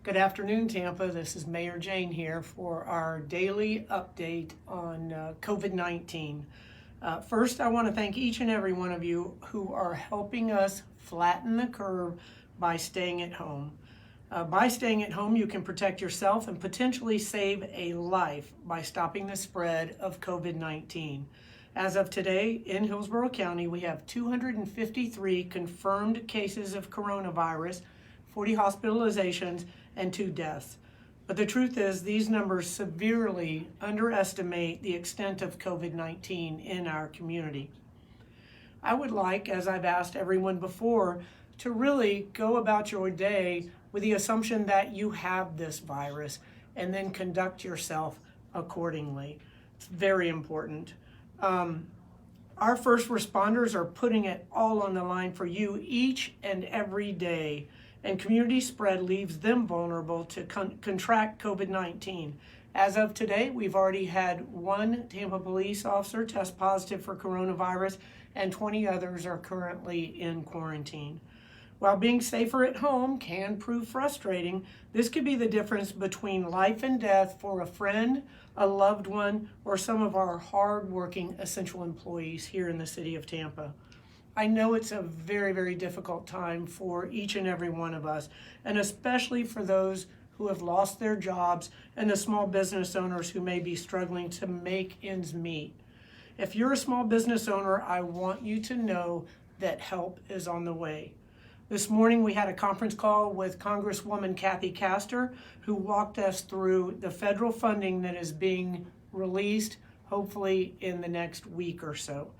Good afternoon, Tampa. This is Mayor Jane here for our daily update on COVID-19. First, I want to thank each and every one of you who are helping us flatten the curve by staying at home. By staying at home, you can protect yourself and potentially save a life by stopping the spread of COVID-19. As of today, in Hillsborough County, we have 253 confirmed cases of coronavirus, 40 hospitalizations, and 2 deaths. But the truth is, these numbers severely underestimate the extent of COVID-19 in our community. I would like, as I've asked everyone before, to really go about your day with the assumption that you have this virus and then conduct yourself accordingly. It's very important. Our first responders are putting it all on the line for you each and every day, and community spread leaves them vulnerable to contract COVID-19. As of today, we've already had 1 Tampa police officer test positive for coronavirus, and 20 others are currently in quarantine. While being safer at home can prove frustrating, this could be the difference between life and death for a friend, a loved one, or some of our hard-working essential employees here in the city of Tampa. I know it's a very, very difficult time for each and every one of us, and especially for those who have lost their jobs and the small business owners who may be struggling to make ends meet. If you're a small business owner, I want you to know that help is on the way. This morning we had a conference call with Congresswoman Castor, who walked us through the federal funding that is being released, hopefully in the next week or so.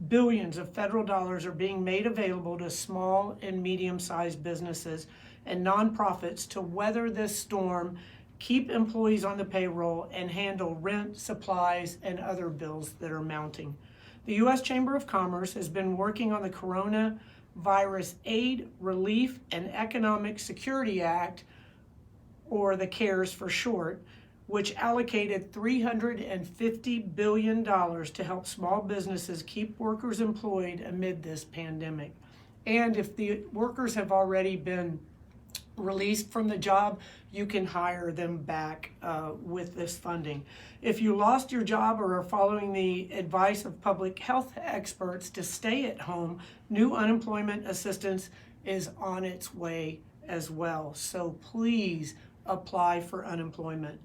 Billions of federal dollars are being made available to small and medium-sized businesses and nonprofits to weather this storm, keep employees on the payroll, and handle rent, supplies, and other bills that are mounting. The U.S. Chamber of Commerce has been working on the Coronavirus Aid, Relief, and Economic Security Act, or the CARES for short, which allocated $350 billion to help small businesses keep workers employed amid this pandemic. And if the workers have already been released from the job, you can hire them back with this funding. If you lost your job or are following the advice of public health experts to stay at home, new unemployment assistance is on its way as well. So please apply for unemployment.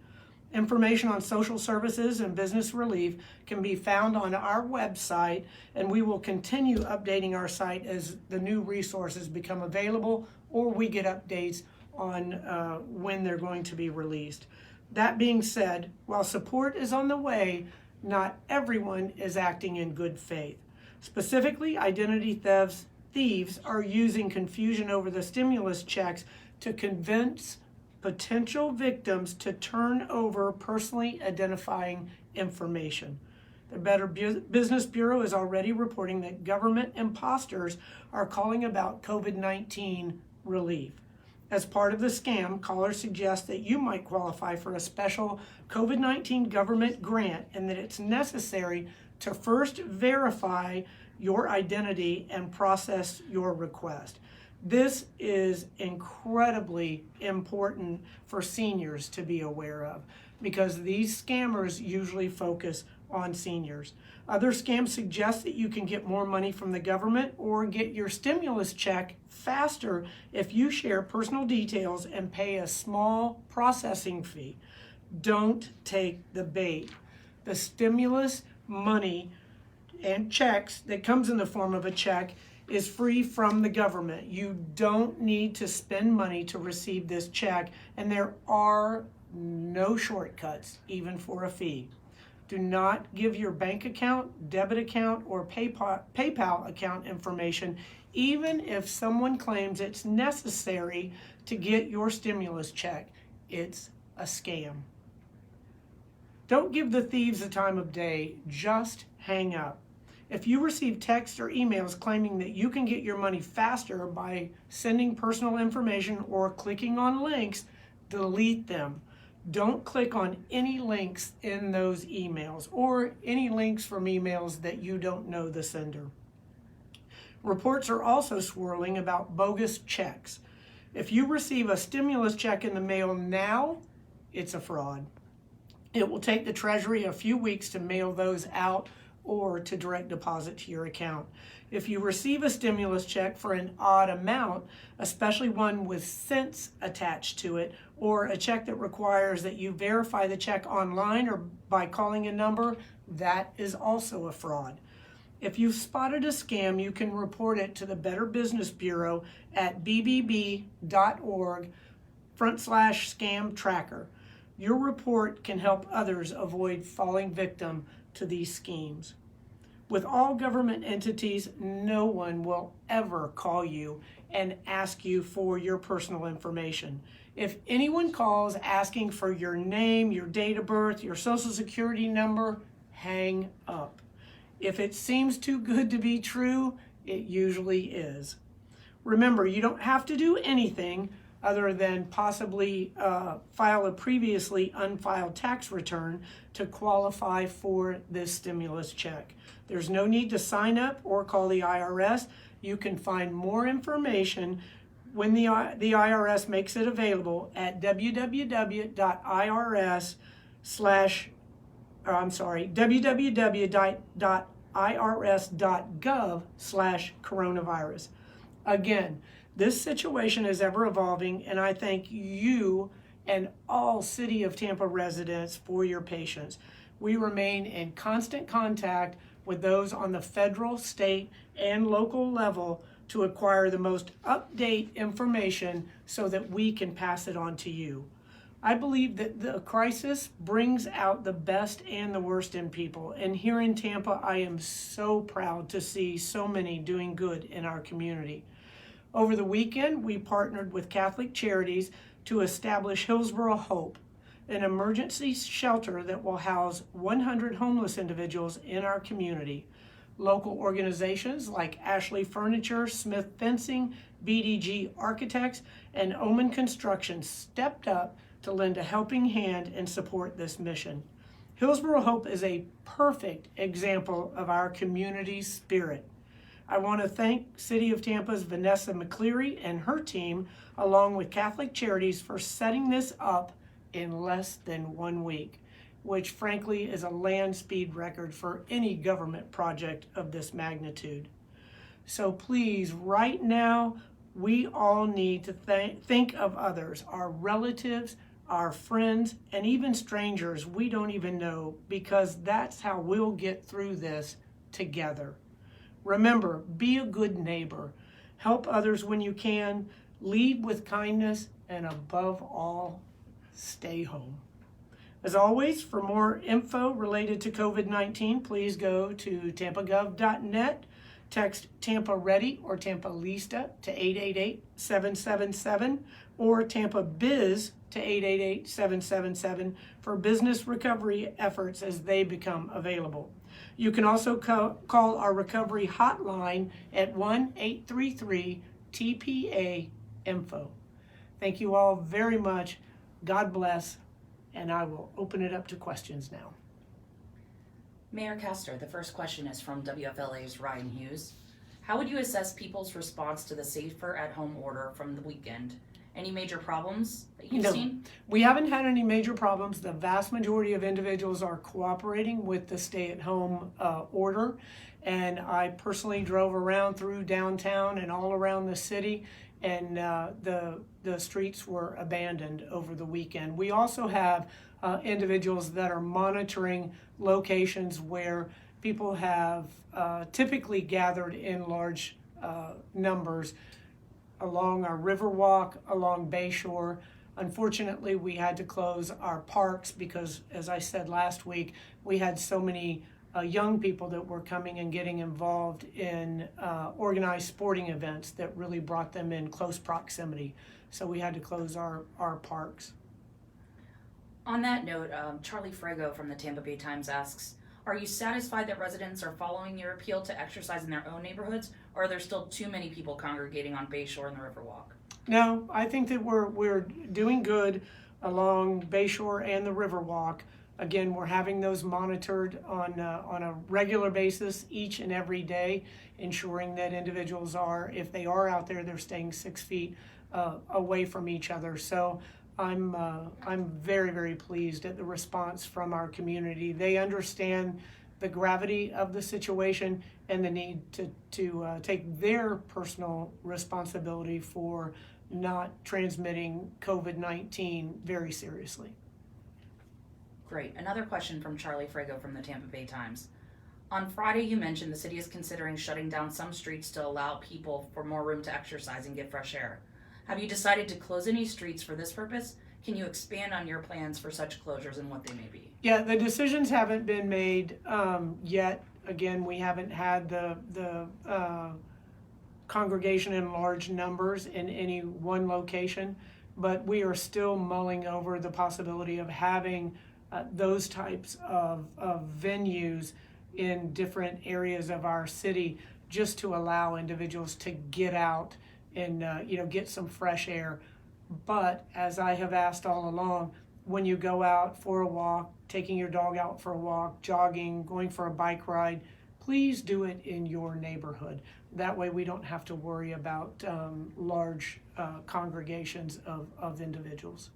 Information on social services and business relief can be found on our website, and we will continue updating our site as the new resources become available or we get updates on when they're going to be released. That being said, while support is on the way, not everyone is acting in good faith. Specifically, identity thieves are using confusion over the stimulus checks to convince potential victims to turn over personally identifying information. The Better Business Bureau is already reporting that government imposters are calling about COVID-19 relief. As part of the scam, callers suggest that you might qualify for a special COVID-19 government grant and that it's necessary to first verify your identity and process your request. This is incredibly important for seniors to be aware of because these scammers usually focus on seniors. Other scams suggest that you can get more money from the government or get your stimulus check faster if you share personal details and pay a small processing fee. Don't take the bait. The stimulus money and checks that comes in the form of a check is free from the government. You don't need to spend money to receive this check, and there are no shortcuts, even for a fee. Do not give your bank account, debit account, or PayPal account information, even if someone claims it's necessary to get your stimulus check. It's a scam. Don't give the thieves the time of day. Just hang up. If you receive texts or emails claiming that you can get your money faster by sending personal information or clicking on links, delete them. Don't click on any links in those emails or any links from emails that you don't know the sender. Reports are also swirling about bogus checks. If you receive a stimulus check in the mail now, it's a fraud. It will take the Treasury a few weeks to mail those out or to direct deposit to your account. If you receive a stimulus check for an odd amount, especially one with cents attached to it, or a check that requires that you verify the check online or by calling a number, that is also a fraud. If you've spotted a scam, you can report it to the Better Business Bureau at bbb.org/scam tracker. Your report can help others avoid falling victim to these schemes. With all government entities, no one will ever call you and ask you for your personal information. If anyone calls asking for your name, your date of birth, your social security number, hang up. If it seems too good to be true, it usually is. Remember, you don't have to do anything other than possibly file a previously unfiled tax return to qualify for this stimulus check. There's no need to sign up or call the IRS. You can find more information when the IRS makes it available at www.irs.gov/coronavirus. Again, this situation is ever evolving, and I thank you and all City of Tampa residents for your patience. We remain in constant contact with those on the federal, state, and local level to acquire the most up-to-date information so that we can pass it on to you. I believe that the crisis brings out the best and the worst in people, and here in Tampa, I am so proud to see so many doing good in our community. Over the weekend, we partnered with Catholic Charities to establish Hillsborough Hope, an emergency shelter that will house 100 homeless individuals in our community. Local organizations like Ashley Furniture, Smith Fencing, BDG Architects, and Omen Construction stepped up to lend a helping hand and support this mission. Hillsborough Hope is a perfect example of our community's spirit. I want to thank City of Tampa's Vanessa McCleary and her team, along with Catholic Charities, for setting this up in less than 1 week, which frankly is a land speed record for any government project of this magnitude. So please, right now, we all need to think of others, our relatives, our friends, and even strangers we don't even know, because that's how we'll get through this together. Remember, be a good neighbor. Help others when you can. Lead with kindness. And above all, stay home. As always, for more info related to COVID-19, please go to tampagov.net. Text Tampa Ready or Tampa Lista to 888-777 or Tampa Biz to 888-777 for business recovery efforts as they become available. You can also call our recovery hotline at 1-833-TPA-INFO. Thank you all very much. God bless, and I will open it up to questions now. Mayor Castor, the first question is from WFLA's Ryan Hughes. How would you assess people's response to the safer at home order from the weekend? Any major problems that you've seen? We haven't had any major problems. The vast majority of individuals are cooperating with the stay-at-home order, and I personally drove around through downtown and all around the city, and the streets were abandoned over the weekend. We also have individuals that are monitoring locations where people have typically gathered in large numbers along our Riverwalk, along Bayshore. Unfortunately, we had to close our parks because, as I said last week, we had so many young people that were coming and getting involved in organized sporting events that really brought them in close proximity. So we had to close our parks. On that note, Charlie Frago from the Tampa Bay Times asks, are you satisfied that residents are following your appeal to exercise in their own neighborhoods, or are there still too many people congregating on Bayshore and the Riverwalk? No, I think that we're doing good along Bayshore and the Riverwalk. Again, we're having those monitored on a regular basis each and every day, ensuring that individuals are, if they are out there, they're staying 6 feet away from each other. So I'm very, very pleased at the response from our community. They understand the gravity of the situation and the need to take their personal responsibility for not transmitting COVID-19 very seriously. Great. Another question from Charlie Frago from the Tampa Bay Times. On Friday, you mentioned the city is considering shutting down some streets to allow people for more room to exercise and get fresh air. Have you decided to close any streets for this purpose? Can you expand on your plans for such closures and what they may be? Yeah, the decisions haven't been made yet. Again, we haven't had the congregation in large numbers in any one location, but we are still mulling over the possibility of having those types of venues in different areas of our city, just to allow individuals to get out and get some fresh air. But as I have asked all along, when you go out for a walk, taking your dog out for a walk, jogging, going for a bike ride, please do it in your neighborhood. That way we don't have to worry about large congregations of individuals.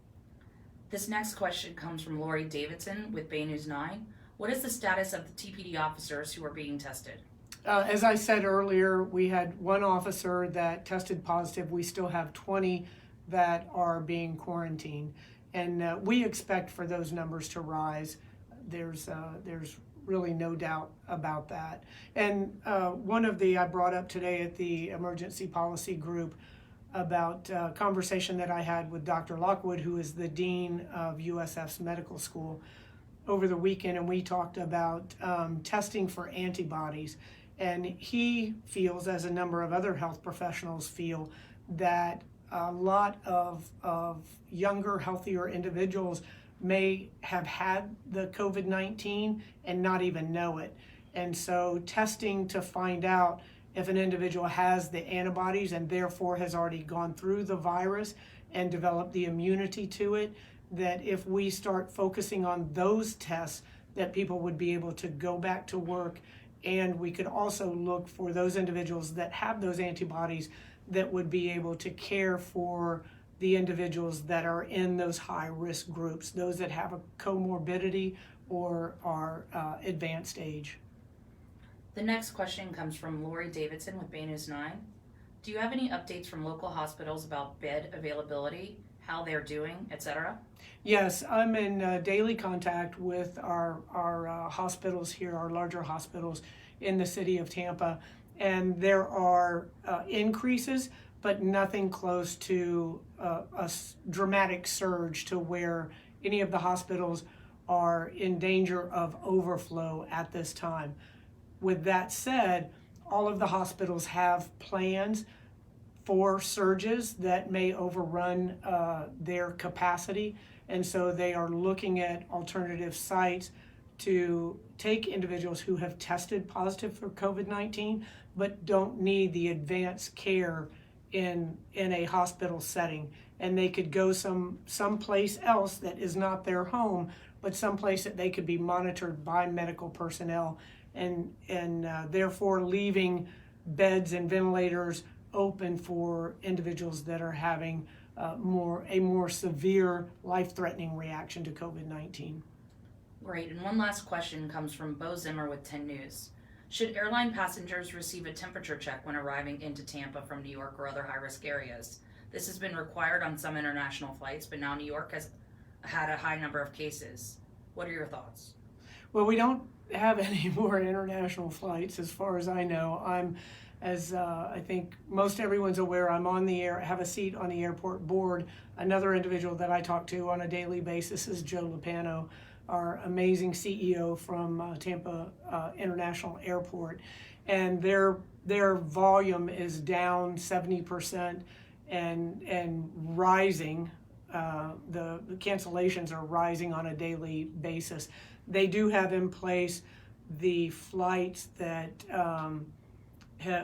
This next question comes from Lori Davidson with Bay News 9. What is the status of the TPD officers who are being tested? As I said earlier, we had one officer that tested positive. We still have 20 that are being quarantined, and we expect for those numbers to rise. There's really no doubt about that. And I brought up today at the emergency policy group about a conversation that I had with Dr. Lockwood, who is the dean of USF's medical school, over the weekend, and we talked about testing for antibodies. And he feels, as a number of other health professionals feel, that a lot of younger, healthier individuals may have had the COVID-19 and not even know it. And so testing to find out if an individual has the antibodies and therefore has already gone through the virus and developed the immunity to it, that if we start focusing on those tests, that people would be able to go back to work. And we could also look for those individuals that have those antibodies that would be able to care for the individuals that are in those high-risk groups, those that have a comorbidity or are advanced age. The next question comes from Lori Davidson with Bay News 9. Do you have any updates from local hospitals about bed availability, how they're doing, etc.? Yes, I'm in daily contact with our hospitals here, our larger hospitals in the city of Tampa, and there are increases, but nothing close to a dramatic surge to where any of the hospitals are in danger of overflow at this time. With that said, all of the hospitals have plans for surges that may overrun their capacity, and so they are looking at alternative sites to take individuals who have tested positive for COVID-19 but don't need the advanced care in a hospital setting, and they could go someplace else that is not their home, but someplace that they could be monitored by medical personnel, and therefore leaving beds and ventilators open for individuals that are having a more severe, life-threatening reaction to COVID-19. Great, and one last question comes from Bo Zimmer with 10 News. Should airline passengers receive a temperature check when arriving into Tampa from New York or other high-risk areas? This has been required on some international flights, but now New York has had a high number of cases. What are your thoughts? Well, we don't have any more international flights as far as I know. As I think most everyone's aware, I'm on the air, have a seat on the airport board. Another individual that I talk to on a daily basis is Joe Lupano, our amazing CEO from Tampa International Airport. And their volume is down 70% and rising. The cancellations are rising on a daily basis. They do have in place the flights that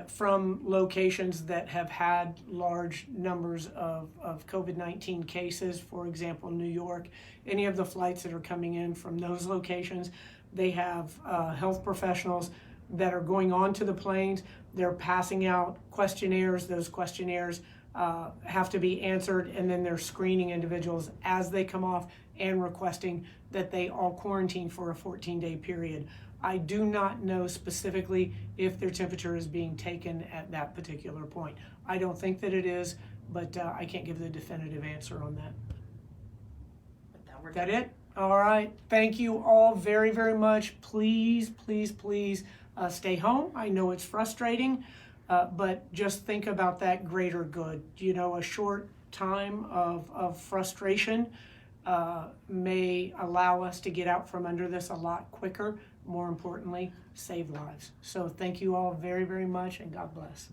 from locations that have had large numbers of COVID-19 cases, for example, New York. Any of the flights that are coming in from those locations, they have health professionals that are going onto the planes. They're passing out questionnaires. Those questionnaires have to be answered, and then they're screening individuals as they come off and requesting that they all quarantine for a 14-day period. I do not know specifically if their temperature is being taken at that particular point. I don't think that it is, but I can't give the definitive answer on that. Is that it? All right. Thank you all very, very much. Please, please, please stay home. I know it's frustrating, but just think about that greater good. You know, a short time of frustration may allow us to get out from under this a lot quicker. More importantly, save lives. So thank you all very, very much, and God bless.